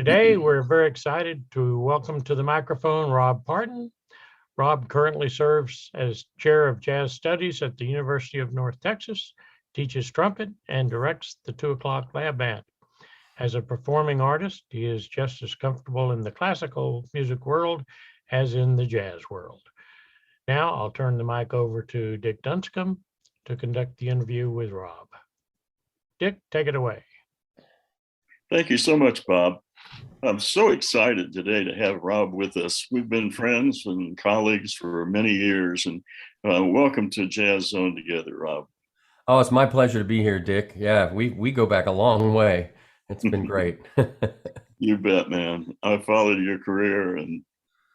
Today, we're very excited to welcome to the microphone Rob Parton. Rob currently serves as Chair of Jazz Studies at the University of North Texas, teaches trumpet, and directs the 2 O'Clock Lab Band. As a performing artist, he is just as comfortable in the classical music world as in the jazz world. Now, I'll turn the mic over to Dick Dunscomb to conduct the interview with Rob. Dick, take it away. Thank you so much, Bob. I'm so excited today to have Rob with us. We've been friends and colleagues for many years, and welcome to Jazz Zone together, Rob. Oh, it's my pleasure to be here, Dick. Yeah, we go back a long way. It's been great. You bet, man. I followed your career, and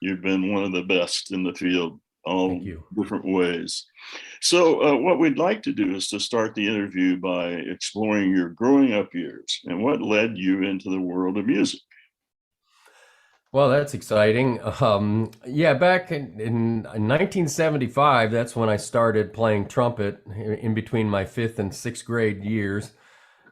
you've been one of the best in the field, all different ways. So what we'd like to do is to start the interview by exploring your growing up years and what led you into the world of music. Well, that's exciting. Yeah, back in 1975, that's when I started playing trumpet in between my 5th and 6th grade years.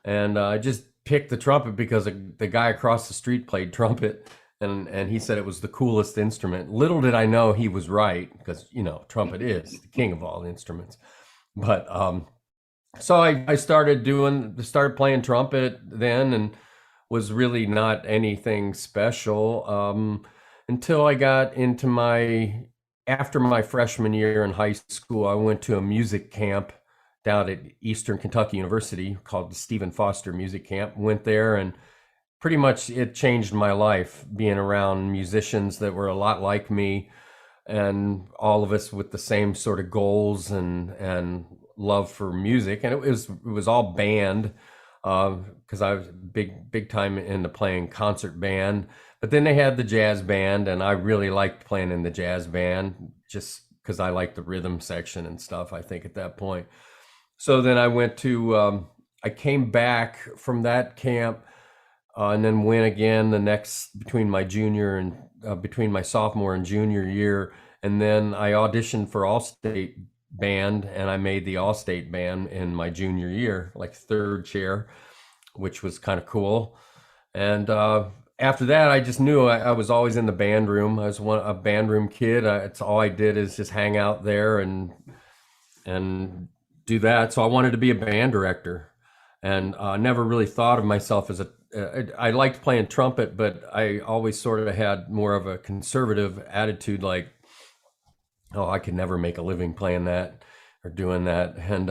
And I just picked the trumpet because the guy across the street played trumpet, and he said it was the coolest instrument. Little did I know he was right, because, you know, trumpet is the king of all instruments. But so I started playing trumpet then, and was really not anything special until I got into after my freshman year in high school. I went to a music camp down at Eastern Kentucky University called the Stephen Foster Music Camp. Went there, and pretty much it changed my life, being around musicians that were a lot like me, and all of us with the same sort of goals and love for music. And it was all band, because I was big time into playing concert band. But then they had the jazz band, and I really liked playing in the jazz band just because I liked the rhythm section and stuff, I think, at that point. So then I came back from that camp, and then went again between my sophomore and junior year. And then I auditioned for All-State Band, and I made the All-State Band in my junior year, like 3rd chair, which was kind of cool. And after that, I just knew I was always in the band room. I was a band room kid. It's all I did is just hang out there and do that. So I wanted to be a band director, and never really thought of myself as I liked playing trumpet, but I always sort of had more of a conservative attitude, like, oh, I could never make a living playing that or doing that. And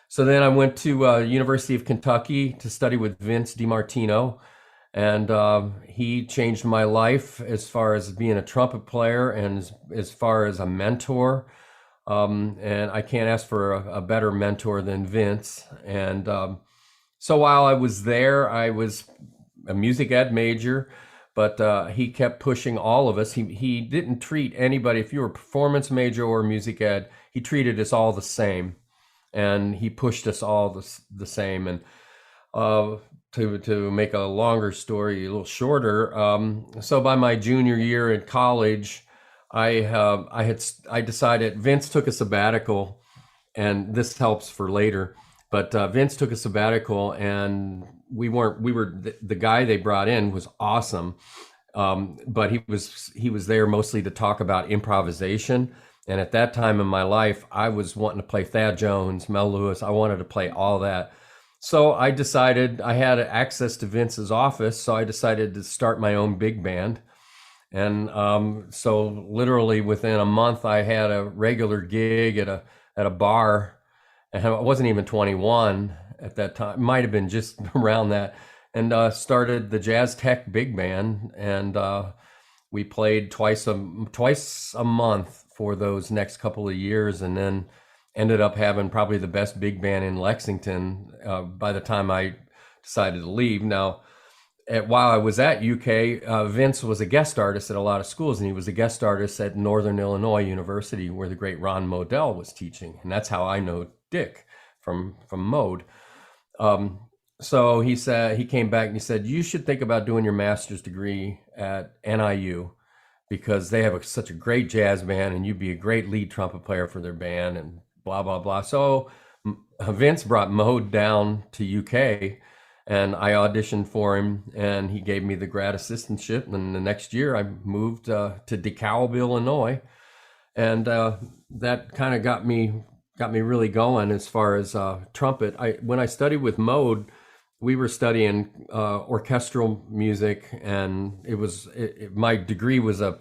so then I went to University of Kentucky to study with Vince DiMartino, and he changed my life as far as being a trumpet player and as far as a mentor. And I can't ask for a better mentor than Vince. And so while I was there, I was a music ed major, but he kept pushing all of us. He didn't treat anybody, if you were a performance major or music ed, he treated us all the same, and he pushed us all the same. And to make a longer story a little shorter, so by my junior year in college, I decided, Vince took a sabbatical, and this helps for later. But Vince took a sabbatical, and the guy they brought in was awesome. But he was there mostly to talk about improvisation. And at that time in my life, I was wanting to play Thad Jones, Mel Lewis. I wanted to play all that. So I decided, I had access to Vince's office, so I decided to start my own big band. And so literally within a month, I had a regular gig at a bar. And I wasn't even 21 at that time. Might have been just around that. And started the Jazz Tech Big Band. And we played twice a month for those next couple of years. And then ended up having probably the best big band in Lexington by the time I decided to leave. Now, while I was at UK, Vince was a guest artist at a lot of schools, and he was a guest artist at Northern Illinois University, where the great Ron Modell was teaching. And that's how I know Dick from Mode. So he came back and he said, you should think about doing your master's degree at NIU, because they have such a great jazz band, and you'd be a great lead trumpet player for their band, and blah, blah, blah. So Vince brought Mode down to UK, and I auditioned for him, and he gave me the grad assistantship. And the next year, I moved to DeKalb, Illinois, and that kind of got me really going as far as trumpet. When I studied with Mode, we were studying orchestral music, and my degree was a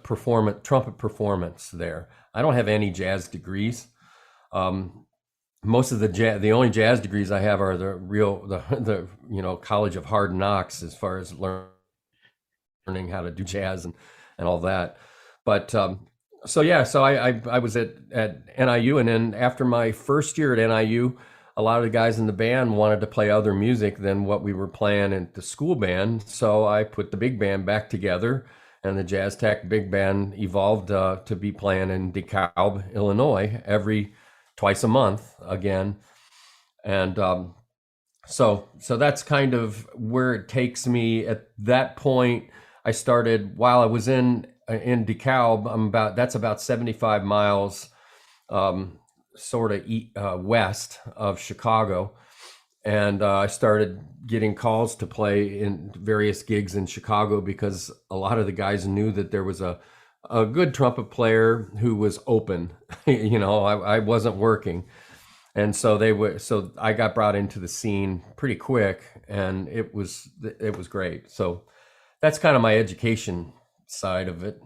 trumpet performance there. I don't have any jazz degrees. Most of the only jazz degrees I have are the College of Hard Knocks, as far as learning how to do jazz and all that. But so I was at NIU, and then after my first year at NIU, a lot of the guys in the band wanted to play other music than what we were playing at the school band. So I put the big band back together, and the Jazz Tech big band evolved to be playing in DeKalb, Illinois, twice a month again. And so that's kind of where it takes me. At that point, I started while I was in DeKalb. That's about 75 miles sort of west of Chicago. And I started getting calls to play in various gigs in Chicago because a lot of the guys knew that there was a good trumpet player who was open. I wasn't working. And so I got brought into the scene pretty quick, and it was great. So that's kind of my education side of it.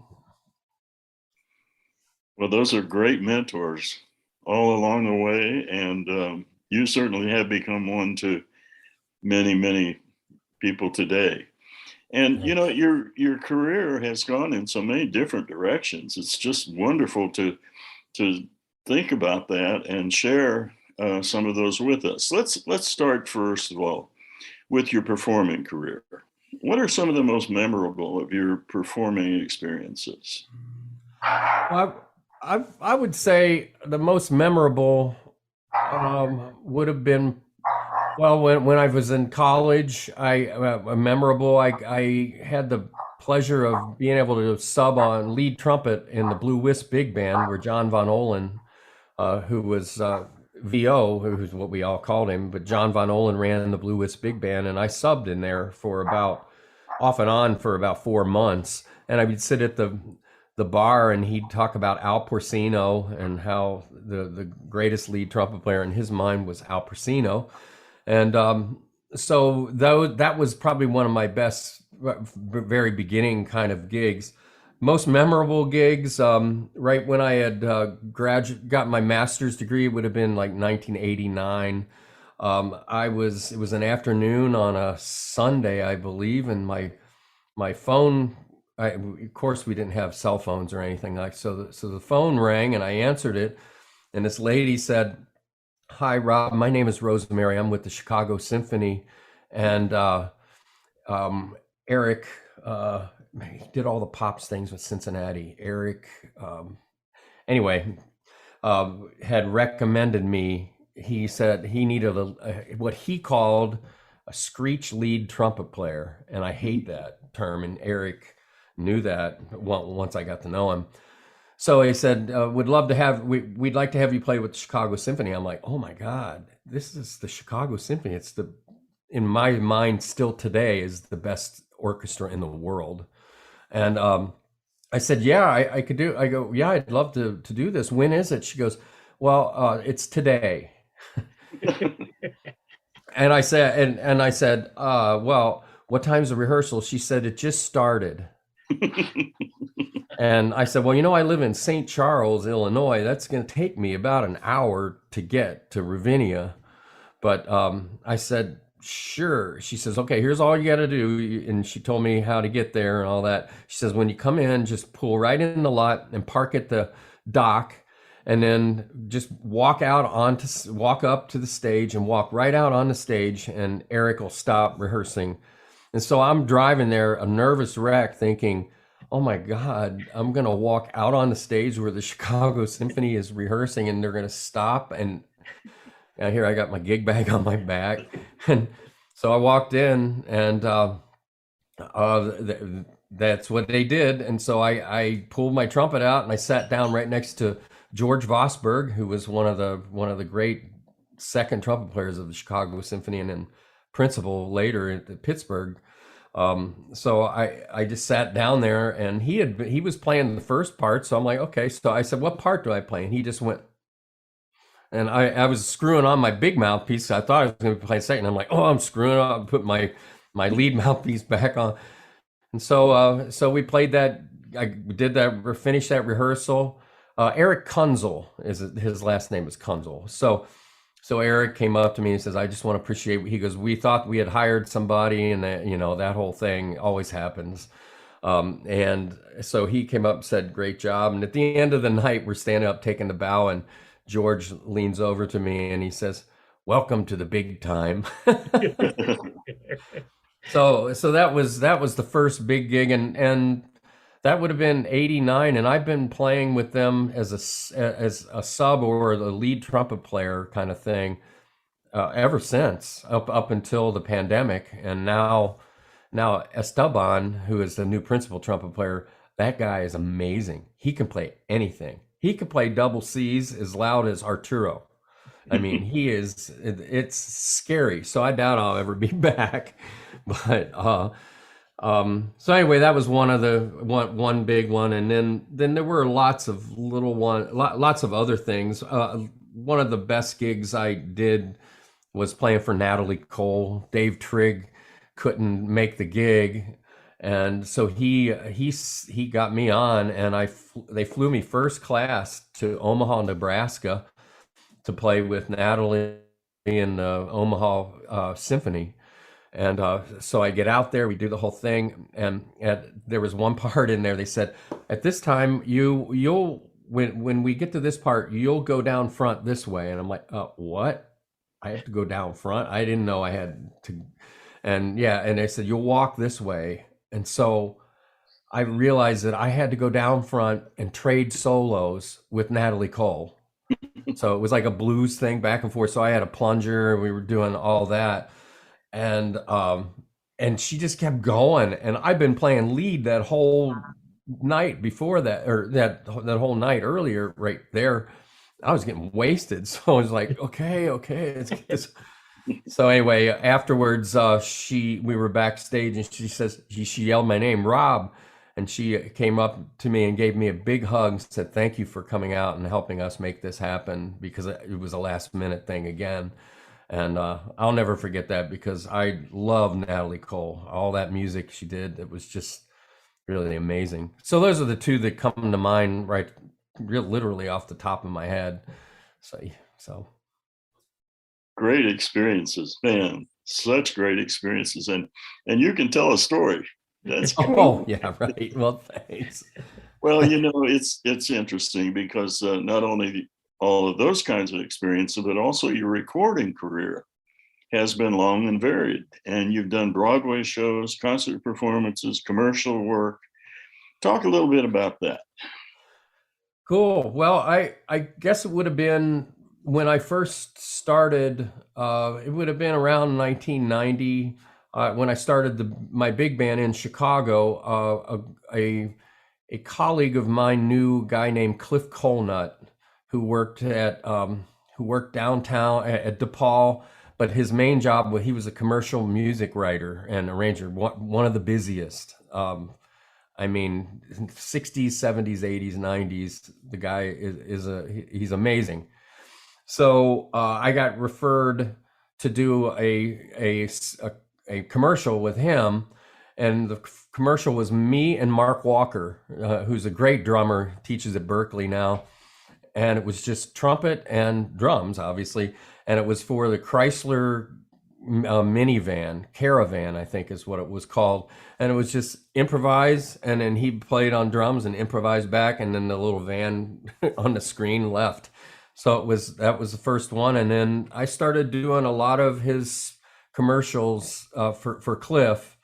Well, those are great mentors all along the way, and you certainly have become one to many, many people today. And your career has gone in so many different directions. It's just wonderful to think about that and share some of those with us. Let's start first of all with your performing career. What are some of the most memorable of your performing experiences? I would say the most memorable would have been, well, when I was in college. I had the pleasure of being able to sub on lead trumpet in the Blue Wisp Big Band, where John Von Ohlen, who was VO, who's what we all called him, but John Von Ohlen ran the Blue Wisp Big Band, and I subbed in there off and on for about 4 months. And I would sit at the bar, and he'd talk about Al Porcino and how the greatest lead trumpet player in his mind was Al Porcino. And so that was probably one of my best, very beginning kind of gigs. Most memorable gigs, right when I had got my master's degree, would have been like 1989. It was an afternoon on a Sunday, I believe, and my phone, of course we didn't have cell phones or anything so the phone rang, and I answered it, and this lady said, "Hi, Rob, my name is Rosemary. I'm with the Chicago Symphony, and Eric he did all the pops things with Cincinnati. Eric had recommended me. He said he needed what he called a screech lead trumpet player, and I hate that term, and Eric knew that once I got to know him. So he said, we'd like to have you play with the Chicago Symphony." I'm like, oh my God, this is the Chicago Symphony. It's in my mind still today is the best orchestra in the world. And I said, yeah, I could do. I go, yeah, I'd love to do this. When is it? She goes, well, it's today. And I said, well, what time's the rehearsal? She said, it just started. And I said, well, I live in St. Charles, Illinois. That's going to take me about an hour to get to Ravinia. But I said, sure. She says, okay, here's all you got to do. And she told me how to get there and all that. She says, when you come in, just pull right in the lot and park at the dock, and then just walk up to the stage and walk right out on the stage, and Eric will stop rehearsing. And so I'm driving there, a nervous wreck, thinking, oh my God, I'm going to walk out on the stage where the Chicago Symphony is rehearsing, and they're going to stop. And here I got my gig bag on my back. And so I walked in, and that's what they did. And so I pulled my trumpet out, and I sat down right next to George Vosburgh, who was one of the great second trumpet players of the Chicago Symphony, and then principal later at Pittsburgh. So I just sat down there, and he was playing the first part. So I'm like, okay. So I said, what part do I play? And he just went, and I was screwing on my big mouthpiece. I thought I was going to be playing second. I'm like, oh, I'm screwing up. Put my lead mouthpiece back on. And so we played that. I did that, finished that rehearsal. Eric Kunzel his last name is Kunzel. So Eric came up to me and says, I just want to appreciate, he goes, we thought we had hired somebody, and that, that whole thing always happens. And so he came up and said, great job. And at the end of the night, we're standing up taking the bow, and George leans over to me and he says, welcome to the big time. So that was the first big gig, and that would have been 89, and I've been playing with them as a sub or the lead trumpet player kind of thing ever since, up until the pandemic. And now Esteban, who is the new principal trumpet player, that guy is amazing. He can play anything. He can play double C's as loud as Arturo. I mean, it's scary. So I doubt I'll ever be back. But so anyway, that was one big one, and then there were lots of lots of other things. One of the best gigs I did was playing for Natalie Cole. Dave Trigg couldn't make the gig, and so he got me on, and they flew me first class to Omaha, Nebraska, to play with Natalie in the Omaha Symphony. And so I get out there, we do the whole thing, and there was one part in there. They said, at this time, you'll when we get to this part, you'll go down front this way. And I'm like, what? I have to go down front? I didn't know I had to. And yeah, and they said, you'll walk this way. And so I realized that I had to go down front and trade solos with Natalie Cole. So it was like a blues thing back and forth. So I had a plunger, and we were doing all that. And she just kept going, and I've been playing lead that whole night before that, or that whole night earlier, right there. I was getting wasted, so I was like, okay, let's get this. So anyway, afterwards, we were backstage, and she says, she yelled my name, Rob, and she came up to me and gave me a big hug and said, thank you for coming out and helping us make this happen, because it was a last minute thing again. And I'll never forget that, because I love Natalie Cole. All that music she did, it was just really amazing. So those are the two that come to mind, right, literally off the top of my head. So great experiences, man. Such great experiences, and you can tell a story. That's oh yeah, right. Well, thanks. Well, it's interesting, because not only all of those kinds of experiences, but also your recording career has been long and varied. And you've done Broadway shows, concert performances, commercial work. Talk a little bit about that. Cool. Well, I guess it would have been when I first started, it would have been around 1990, when I started my big band in Chicago. A colleague of mine knew a guy named Cliff Colnut, who worked downtown at DePaul, but his main job was he was a commercial music writer and arranger, one of the busiest. I mean, 60s, 70s, 80s, 90s. The guy he's amazing. So I got referred to do a commercial with him, and the commercial was me and Mark Walker, who's a great drummer, teaches at Berkeley now. And it was just trumpet and drums, obviously. And it was for the Chrysler minivan, Caravan, I think is what it was called. And it was just improvise, and then he played on drums and improvised back, and then the little van on the screen left. So that was the first one. And then I started doing a lot of his commercials for Cliff.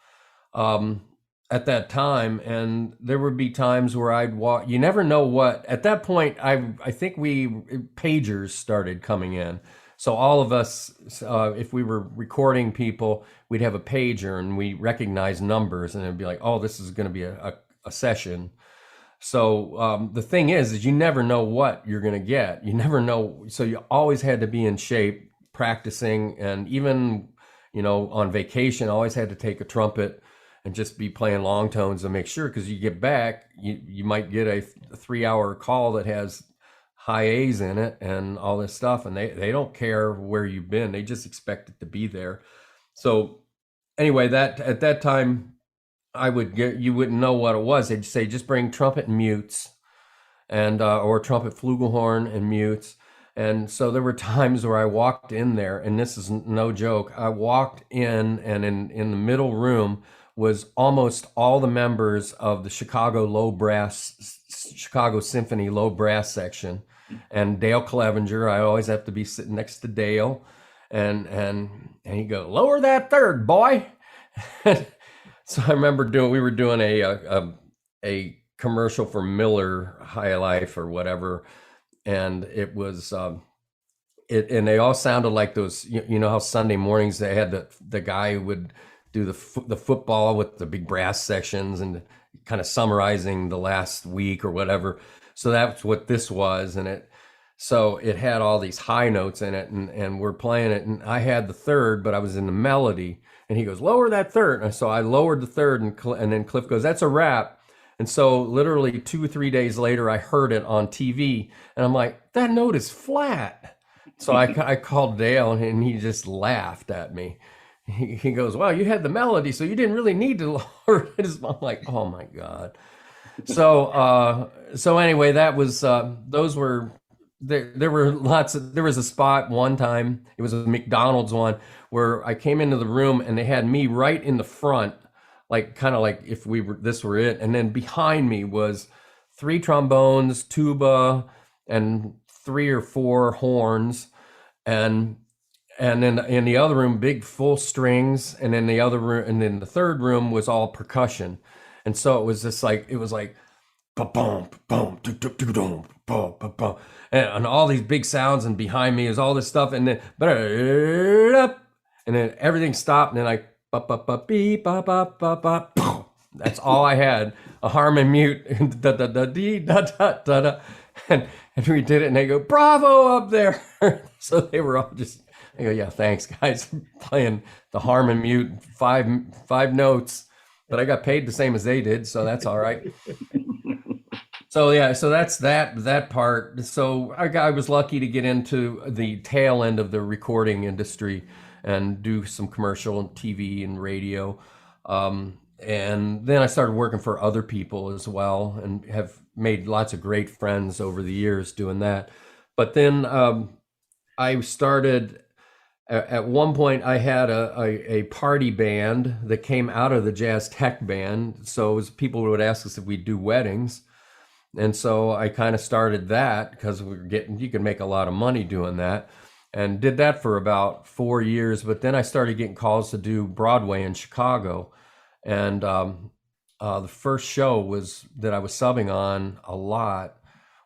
At that time, and there would be times where I'd walk. You never know what. At that point, I think pagers started coming in. So all of us, if we were recording people, we'd have a pager, and we recognize numbers, and it'd be like, oh, this is going to be a session. So the thing is you never know what you're going to get. You never know. So you always had to be in shape, practicing, and even on vacation, I always had to take a trumpet and just be playing long tones to make sure, because you get back, you might get a 3-hour call that has high A's in it and all this stuff, and they don't care where you've been. They just expect it to be there. So anyway, that at that time, you wouldn't know what it was. They'd say, just bring trumpet and mutes, and or trumpet, flugelhorn, and mutes. And so there were times where I walked in there, and this is no joke. I walked in, and in the middle room was almost all the members of the Chicago Symphony low brass section, and Dale Clevenger. I always have to be sitting next to Dale, and he go, lower that third, boy. So I remember we were doing a commercial for Miller High Life or whatever, and it was and they all sounded like those. You know how Sunday mornings they had the guy who would do the football with the big brass sections and kind of summarizing the last week or whatever. So that's what this was, and it had all these high notes in it, and we're playing it, and I had the third, but I was in the melody, and he goes, lower that third. And so I lowered the third, and then Cliff goes, that's a wrap. And so literally 2 or 3 days later, I heard it on TV, and I'm like, that note is flat. So I called Dale, and he just laughed at me. He goes, well, you had the melody, so you didn't really need to lower it. I'm like, oh my God. So anyway, that was, those were, there were there was a spot one time, it was a McDonald's one, where I came into the room and they had me right in the front, like kind of like if this were it. And then behind me was 3 trombones, tuba, and 3 or 4 horns. And then in the other room, big full strings. And then the other room, and then the third room was all percussion. And so it was just like, it was like, ba-boom, boom, boom, boom, boom, and all these big sounds, and behind me is all this stuff, and then everything stopped, and then I beep, that's all I had, a harmon mute, and da da da dee da da da da, and we did it, and they go, bravo up there. So they were all just, I go, yeah, thanks guys, playing the harmon mute, five notes, but I got paid the same as they did, so that's all right. So yeah, so that's that part. So I was lucky to get into the tail end of the recording industry and do some commercial and TV and radio. And then I started working for other people as well, and have made lots of great friends over the years doing that. But then I started, at one point I had a party band that came out of the jazz tech band. So it was, people would ask us if we'd do weddings. And so I kind of started that because you could make a lot of money doing that, and did that for about 4 years. But then I started getting calls to do Broadway in Chicago. And the first show was that I was subbing on a lot.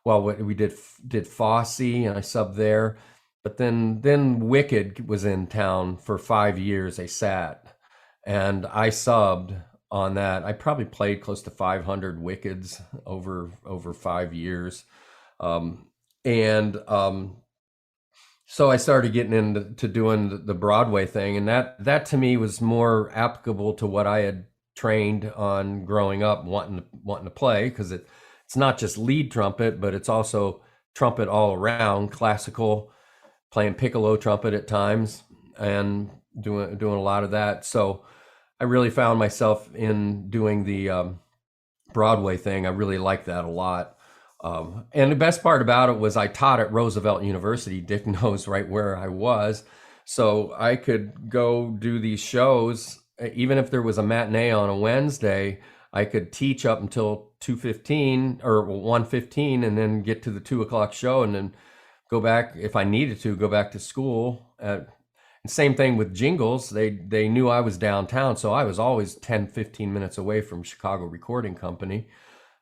Well, we did Fosse, and I subbed there. But then Wicked was in town for 5 years. They sat, and I subbed on that. I probably played close to 500 Wickeds over 5 years. So I started getting into doing the Broadway thing, and that to me was more applicable to what I had trained on growing up, wanting to play, because it's not just lead trumpet, but it's also trumpet all around, classical, playing piccolo trumpet at times, and doing a lot of that. So I really found myself in doing the Broadway thing. I really liked that a lot. And the best part about it was I taught at Roosevelt University. Dick knows right where I was. So I could go do these shows. Even if there was a matinee on a Wednesday, I could teach up until 2:15 or 1:15, and then get to the 2:00 show, and then go back, if I needed to, go back to school. Same thing with Jingles. They knew I was downtown, so I was always 10, 15 minutes away from Chicago Recording Company.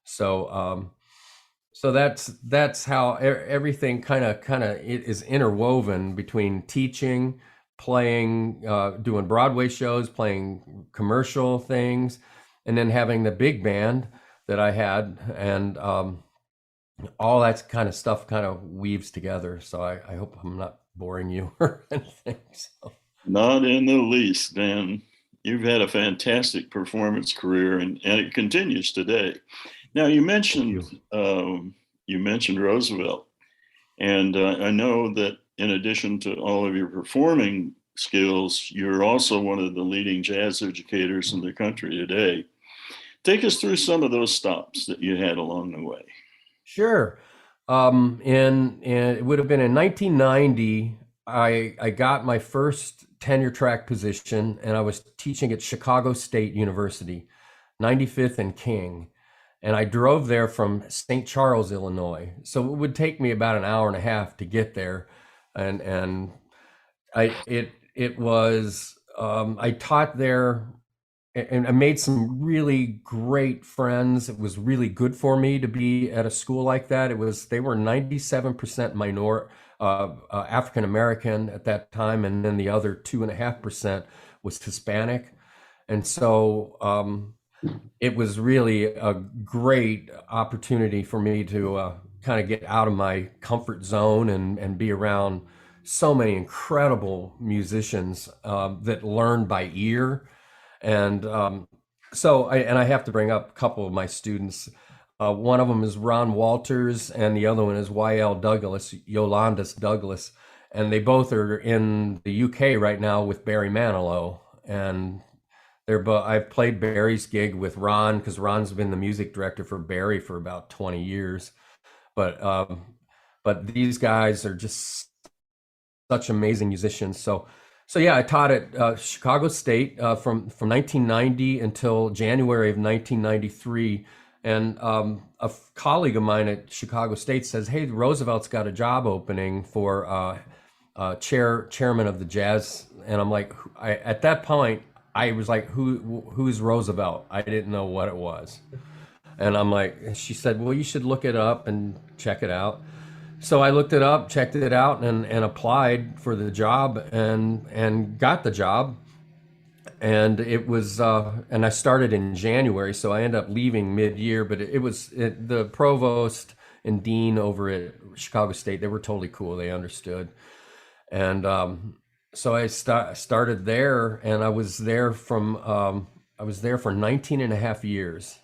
So that's how everything kind of is interwoven between teaching, playing, doing Broadway shows, playing commercial things, and then having the big band that I had, and all that kind of stuff kind of weaves together. So I hope I'm not boring you or anything. So. Not in the least, Dan. You've had a fantastic performance career, and it continues today. Now, you mentioned Roosevelt, and I know that in addition to all of your performing skills, you're also one of the leading jazz educators in the country today. Take us through some of those stops that you had along the way. Sure. And it would have been in 1990. I got my first tenure track position, and I was teaching at Chicago State University, 95th and King. And I drove there from St. Charles, Illinois. So it would take me about an hour and a half to get there. And it was I taught there, and I made some really great friends. It was really good for me to be at a school like that. They were 97% African American at that time, and then the other 2.5% was Hispanic. And so it was really a great opportunity for me to kind of get out of my comfort zone and be around so many incredible musicians that learn by ear. And I have to bring up a couple of my students. One of them is Ron Walters, and the other one is Y.L. Douglas, Yolandis Douglas. And they both are in the UK right now with Barry Manilow. And I've played Barry's gig with Ron, because Ron's been the music director for Barry for about 20 years. But these guys are just such amazing musicians. So yeah, I taught at Chicago State from 1990 until January of 1993. And a colleague of mine at Chicago State says, "Hey, Roosevelt's got a job opening for chairman of the jazz." And I'm like, at that point, I was like, who's Roosevelt? I didn't know what it was. And I'm like, she said, "Well, you should look it up and check it out." So I looked it up, checked it out, and applied for the job and got the job. And it was, and I started in January, so I ended up leaving mid-year. But the provost and dean over at Chicago State, they were totally cool. They understood. And so I started there, and I was there for 19 and a half years,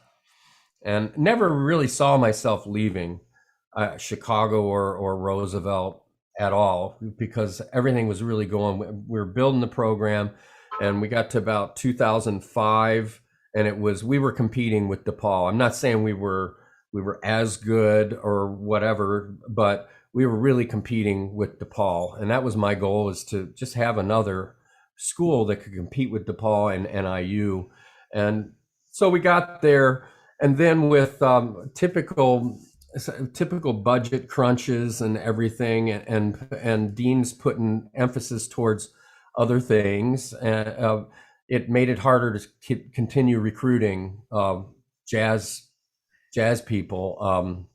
and never really saw myself leaving Chicago or Roosevelt at all, because everything was really going. We were building the program, and we got to about 2005, and we were competing with DePaul. I'm not saying we were as good or whatever, but we were really competing with DePaul. And that was my goal, is to just have another school that could compete with DePaul and NIU. And so we got there, and then with typical budget crunches and everything, and deans putting emphasis towards other things, it made it harder to continue recruiting jazz people.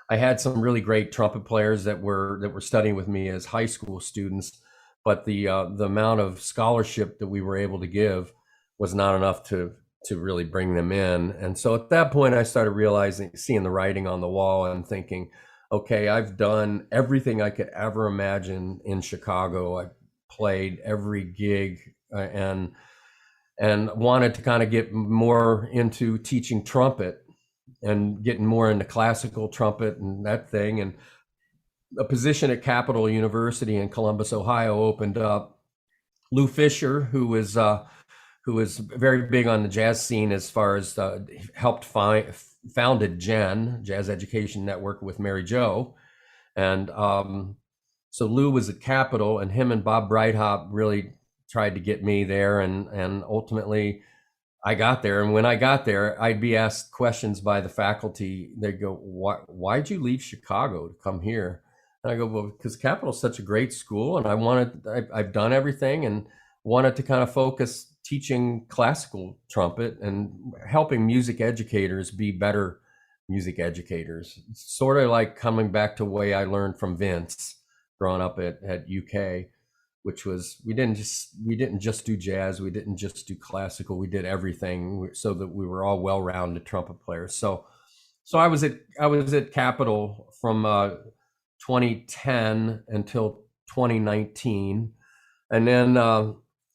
I had some really great trumpet players that were studying with me as high school students, but the amount of scholarship that we were able to give was not enough to really bring them in. And so at that point, I started seeing the writing on the wall, and thinking, okay, I've done everything I could ever imagine in Chicago. I played every gig, and wanted to kind of get more into teaching trumpet and getting more into classical trumpet and that thing. And a position at Capital University in Columbus, Ohio opened up. Lou Fisher, who was very big on the jazz scene, as far as founded JEN, Jazz Education Network, with Mary Jo. And so Lou was at Capital, and him and Bob Breithaupt really tried to get me there, and ultimately I got there. And when I got there, I'd be asked questions by the faculty. They'd go, why'd you leave Chicago to come here? And I go, well, because Capital's such a great school, and I've done everything, and wanted to kind of focus teaching classical trumpet and helping music educators be better music educators. It's sort of like coming back to the way I learned from Vince growing up at UK, which was, we didn't just do jazz, we didn't just do classical, we did everything, so that we were all well-rounded trumpet players. So I was at Capital from 2010 until 2019, and then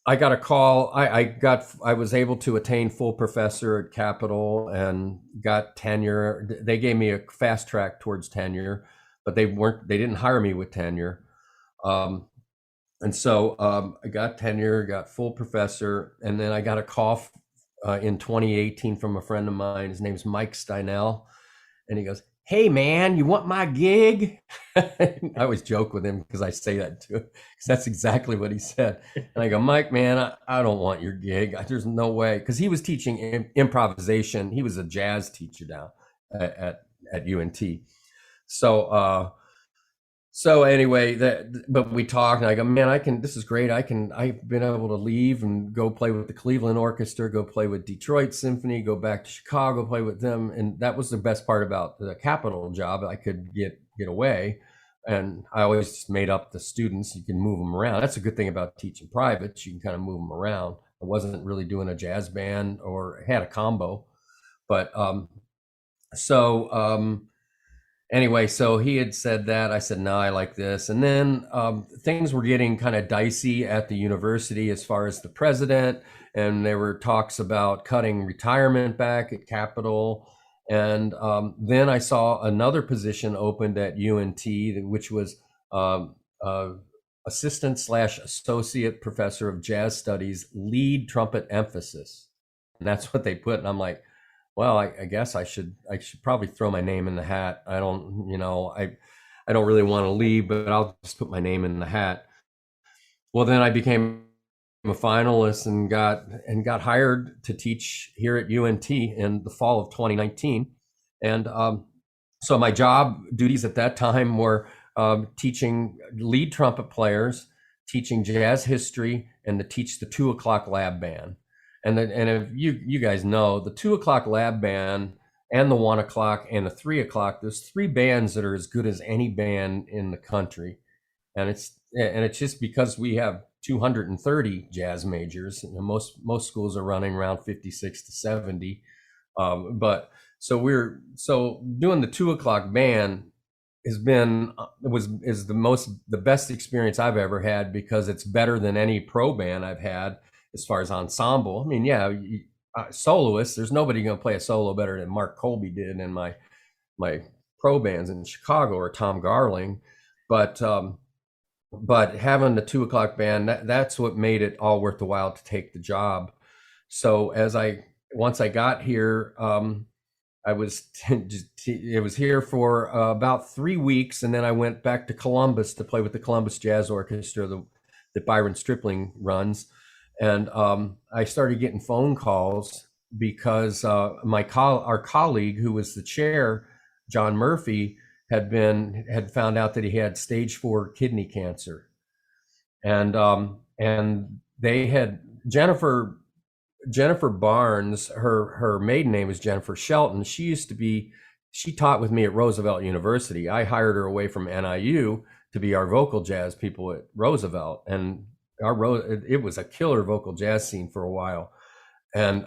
I got a call. I was able to attain full professor at Capitol and got tenure. They gave me a fast track towards tenure, but they didn't hire me with tenure. And so I got tenure, got full professor, and then I got a call in 2018 from a friend of mine. His name's Mike Steinell, and he goes, "Hey man, you want my gig?" I always joke with him because I say that too, because that's exactly what he said. And I go, "Mike, man, I don't want your gig. There's no way," because he was teaching improvisation. He was a jazz teacher down at UNT. So anyway, but we talked, and I go, "Man, this is great. I've been able to leave and go play with the Cleveland Orchestra, go play with Detroit Symphony, go back to Chicago, play with them." And that was the best part about the Capitol job. I could get away, and I always just made up the students. You can move them around. That's a good thing about teaching privates. You can kind of move them around. I wasn't really doing a jazz band or had a combo, but anyway, so he had said that. I said, "No, I like this." And then things were getting kind of dicey at the university as far as the president, and there were talks about cutting retirement back at Capitol. And then I saw another position opened at UNT, which was assistant/associate professor of jazz studies, lead trumpet emphasis. And that's what they put. And I'm like, well, I guess I should probably throw my name in the hat. I don't really want to leave, but I'll just put my name in the hat. Well, then I became a finalist and got hired to teach here at UNT in the fall of 2019. And so my job duties at that time were teaching lead trumpet players, teaching jazz history, and to teach the 2 o'clock lab band. And if you guys know, the 2 o'clock lab band and the 1 o'clock and the 3 o'clock, there's 3 bands that are as good as any band in the country. And it's just because we have 230 jazz majors. And most schools are running around 56 to 70. But so doing the 2 o'clock band is the best experience I've ever had, because it's better than any pro band I've had. As far as ensemble, I mean, yeah, soloists, there's nobody going to play a solo better than Mark Colby did in my pro bands in Chicago, or Tom Garling. But having the 2 o'clock band, that's what made it all worth the while to take the job. So once I got here, it was here for about 3 weeks, and then I went back to Columbus to play with the Columbus Jazz Orchestra that Byron Stripling runs. And I started getting phone calls because our colleague, who was the chair, John Murphy, had found out that he had stage 4 kidney cancer, and they had Jennifer Barnes. Her maiden name is Jennifer Shelton. She taught with me at Roosevelt University. I hired her away from NIU to be our vocal jazz people at Roosevelt, and it was a killer vocal jazz scene for a while. And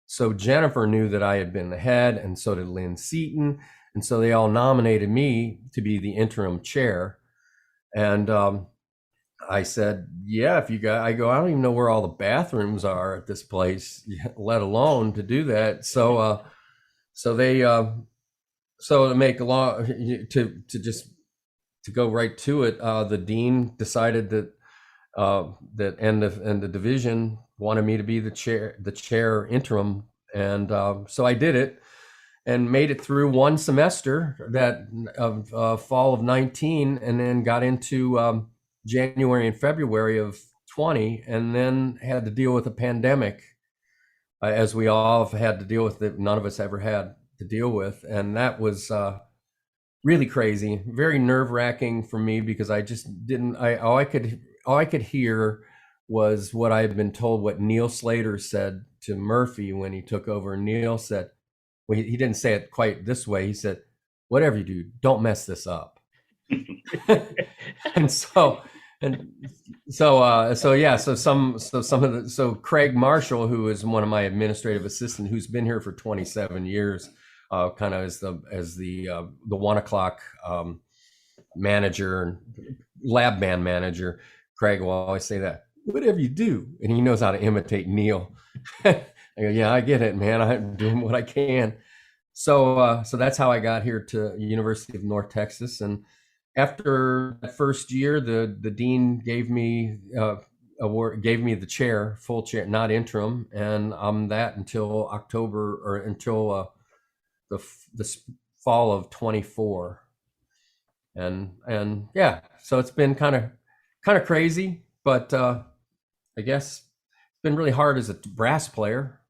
so Jennifer knew that I had been the head, and so did Lynn Seaton. And so they all nominated me to be the interim chair. And I said, "Yeah, if you got," I go, "I don't even know where all the bathrooms are at this place, let alone to do that." So to make a law, to go right to it, the dean decided that the division wanted me to be the chair interim. And so I did it and made it through one semester of fall of 19, and then got into January and February of 20, and then had to deal with a pandemic, as we all have had to deal with, that none of us ever had to deal with. And that was really crazy, very nerve-wracking for me, because I just didn't, all I could hear was what I had been told, what Neil Slater said to Murphy when he took over. Neil said, well, he didn't say it quite this way. He said, "Whatever you do, don't mess this up." So Craig Marshall, who is one of my administrative assistants, who's been here for 27 years, kind of as the 1 o'clock manager and lab band manager. Craig will always say that, whatever you do. And he knows how to imitate Neil. I go, yeah, I get it, man. I'm doing what I can. So that's how I got here to University of North Texas. And after that first year, the dean gave me gave me the chair, full chair, not interim, and I'm that until October or until the fall of 24. And yeah, so it's been kind of crazy, but I guess it's been really hard as a brass player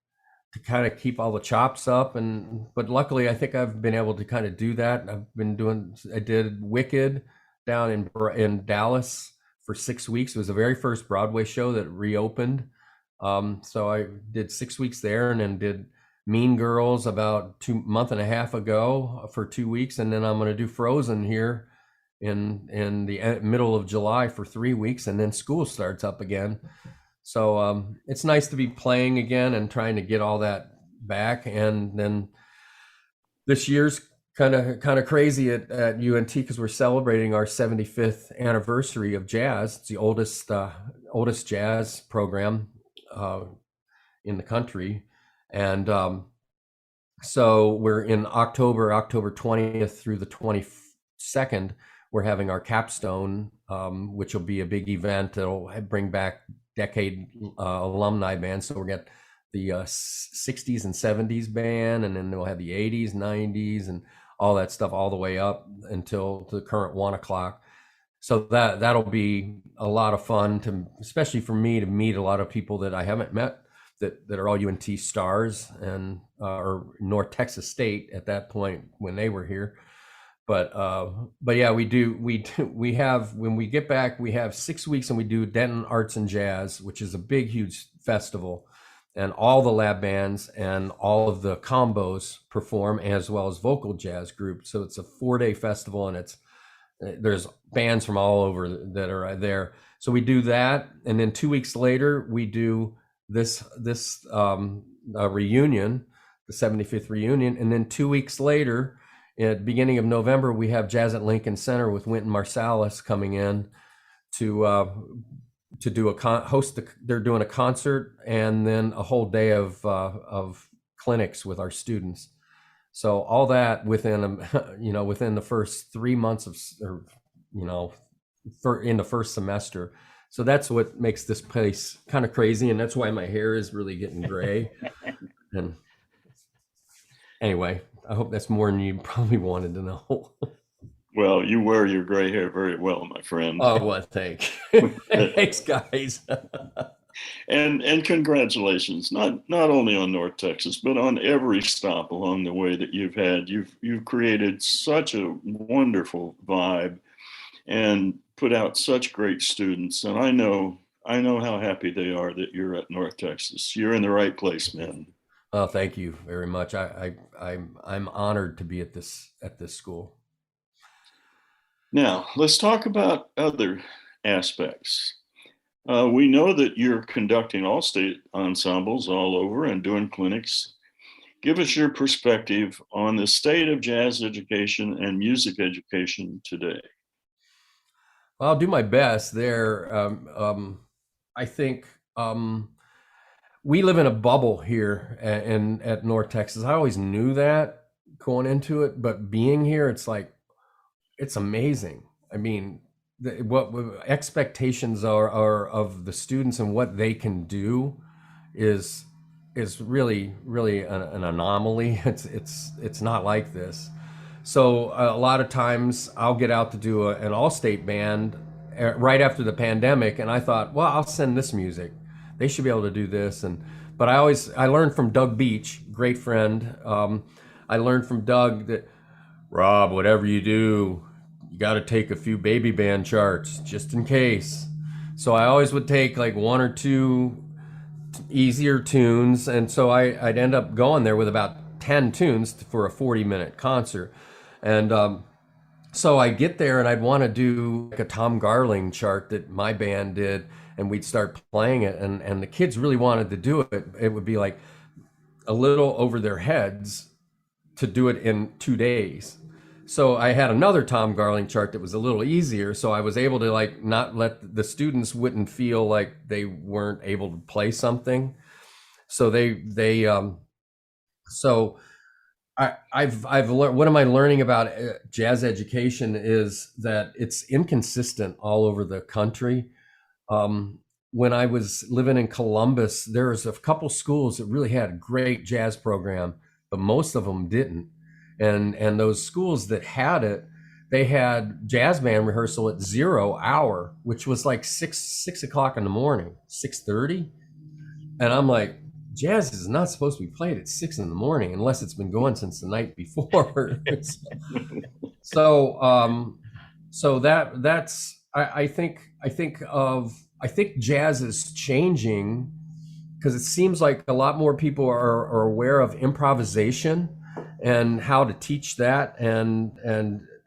to kind of keep all the chops up, but luckily I think I've been able to kind of do that. I did Wicked down in Dallas for 6 weeks. It was the very first Broadway show that reopened. So I did 6 weeks there, and then did Mean Girls about 2.5 months ago for 2 weeks, and then I'm going to do Frozen here in the middle of July for 3 weeks, and then school starts up again. So it's nice to be playing again and trying to get all that back. And then this year's kind of crazy at UNT because we're celebrating our 75th anniversary of jazz. It's the oldest jazz program in the country, and so we're in October 20th through the 22nd. We're having our capstone, which will be a big event that'll bring back decade alumni bands. So we'll get the 60s and 70s band, and then we'll have the 80s, 90s, and all that stuff all the way up until the current 1 o'clock. So that'll be a lot of fun, especially for me, to meet a lot of people that I haven't met that are all UNT stars and or North Texas State at that point when they were here. But yeah, we have, when we get back, we have 6 weeks, and we do Denton Arts and Jazz, which is a big, huge festival, and all the lab bands and all of the combos perform, as well as vocal jazz groups. So it's a 4-day festival, and there's bands from all over that are there. So we do that, and then 2 weeks later we do this reunion, the 75th reunion, and then 2 weeks later, at the beginning of November, we have Jazz at Lincoln Center with Wynton Marsalis coming in to do they're doing a concert and then a whole day of clinics with our students. So all that within within the first 3 months in the first semester. So that's what makes this place kind of crazy, and that's why my hair is really getting gray. And anyway, I hope that's more than you probably wanted to know. Well, you wear your gray hair very well, my friend. Oh, well, thanks. Thanks, guys. And congratulations, not only on North Texas, but on every stop along the way that you've had. You've created such a wonderful vibe and put out such great students. And I know how happy they are that you're at North Texas. You're in the right place, man. Oh, thank you very much. I'm honored to be at this school. Now, let's talk about other aspects. We know that you're conducting all state ensembles all over and doing clinics. Give us your perspective on the state of jazz education and music education today. Well, I'll do my best there. I think we live in a bubble here at North Texas. I always knew that going into it, but being here, it's amazing. I mean, what expectations are of the students and what they can do is really an anomaly. It's not like this. So a lot of times I'll get out to do an all-state band right after the pandemic, and I thought, well, I'll send this music. They should be able to do this. But I learned from Doug Beach, great friend. I learned from Doug that, Rob, whatever you do, you got to take a few baby band charts just in case. So I always would take like 1 or 2 easier tunes, and so I'd end up going there with about 10 tunes for a 40-minute concert. And so I get there and I'd want to do like a Tom Garling chart that my band did, and we'd start playing it, and the kids really wanted to do it. It would be like a little over their heads to do it in 2 days. So I had another Tom Garling chart that was a little easier. So I was able to like not let the students wouldn't feel like they weren't able to play something. So so I've learned, what am I learning about jazz education is that it's inconsistent all over the country. Um, when I was living in Columbus, there was a couple schools that really had a great jazz program, but most of them didn't. And those schools that had it, they had jazz band rehearsal at 0 hour, which was like six o'clock in the morning, 6:30. And I'm like, jazz is not supposed to be played at 6 in the morning unless it's been going since the night before. so so that's I think jazz is changing because it seems like a lot more people are aware of improvisation and how to teach that, and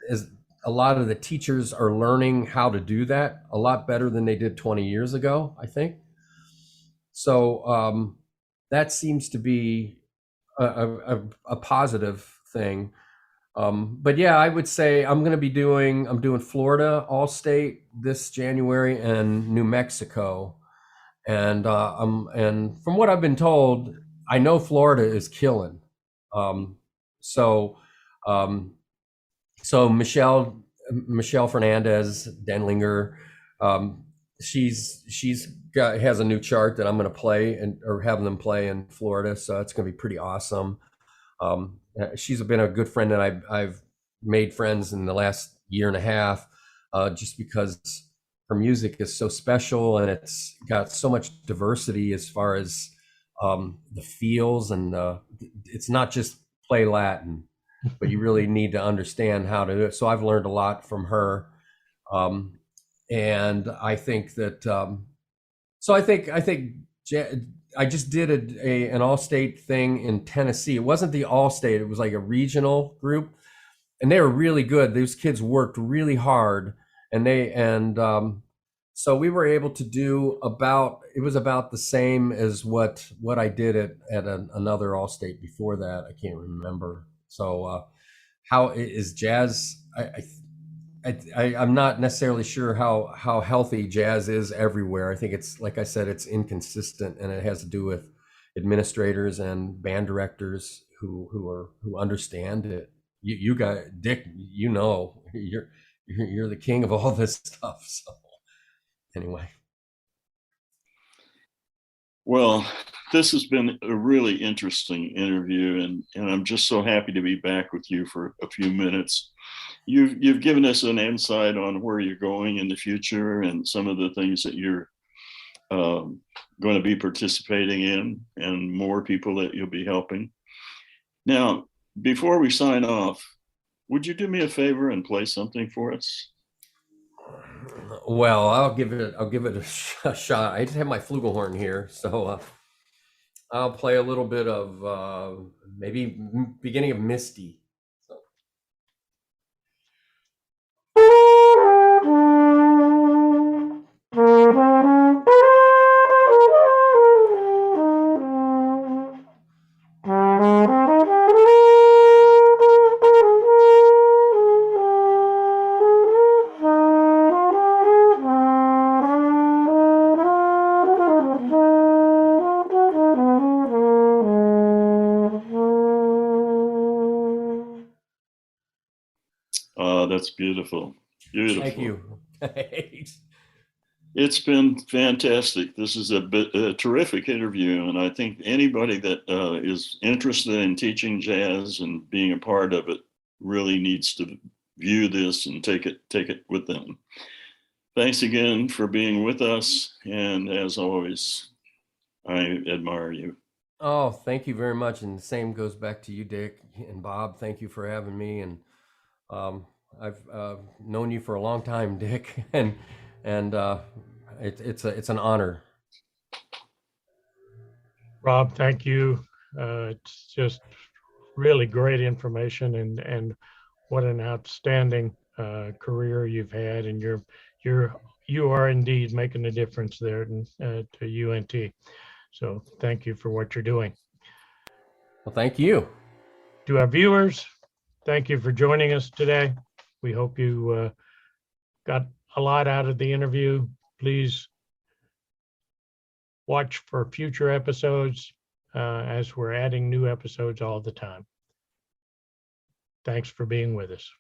as a lot of the teachers are learning how to do that a lot better than they did 20 years ago, I think. So that seems to be a positive thing. But yeah, I would say I'm doing Florida All-State this January and New Mexico. And from what I've been told, I know Florida is killing. Um, so um, so Michelle Fernandez Denlinger, um, has a new chart that I'm going to play or have them play in Florida. So it's going to be pretty awesome. She's been a good friend, and I've made friends in the last year and a half, just because her music is so special and it's got so much diversity as far as the feels, and it's not just play Latin, but you really need to understand how to do it. So I've learned a lot from her, and I think that so I think I just did an all-state thing in Tennessee. It wasn't the all-state; it was like a regional group, and they were really good. Those kids worked really hard, so we were able to do it was about the same as what I did at another all-state before that. I can't remember. So how is jazz? I'm not necessarily sure how healthy jazz is everywhere. I think it's, like I said, it's inconsistent, and it has to do with administrators and band directors who understand it. You got Dick. You know, you're the king of all this stuff. So anyway. Well, this has been a really interesting interview, and I'm just so happy to be back with you for a few minutes. You've given us an insight on where you're going in the future and some of the things that you're going to be participating in, and more people that you'll be helping. Now, before we sign off, would you do me a favor and play something for us? Well, I'll give it a shot. I just have my flugelhorn here, so I'll play a little bit of maybe beginning of Misty. That's beautiful. Beautiful. Thank you. It's been fantastic. This is a terrific interview, and I think anybody that is interested in teaching jazz and being a part of it really needs to view this and take it with them. Thanks again for being with us, and as always, I admire you. Oh, thank you very much, and the same goes back to you, Dick and Bob. Thank you for having me, and I've known you for a long time, Dick, and it's an honor. Rob, thank you. It's just really great information, and what an outstanding career you've had, and you are indeed making a difference there to UNT. So thank you for what you're doing. Well, thank you. To our viewers, thank you for joining us today. We hope you got a lot out of the interview. Please watch for future episodes as we're adding new episodes all the time. Thanks for being with us.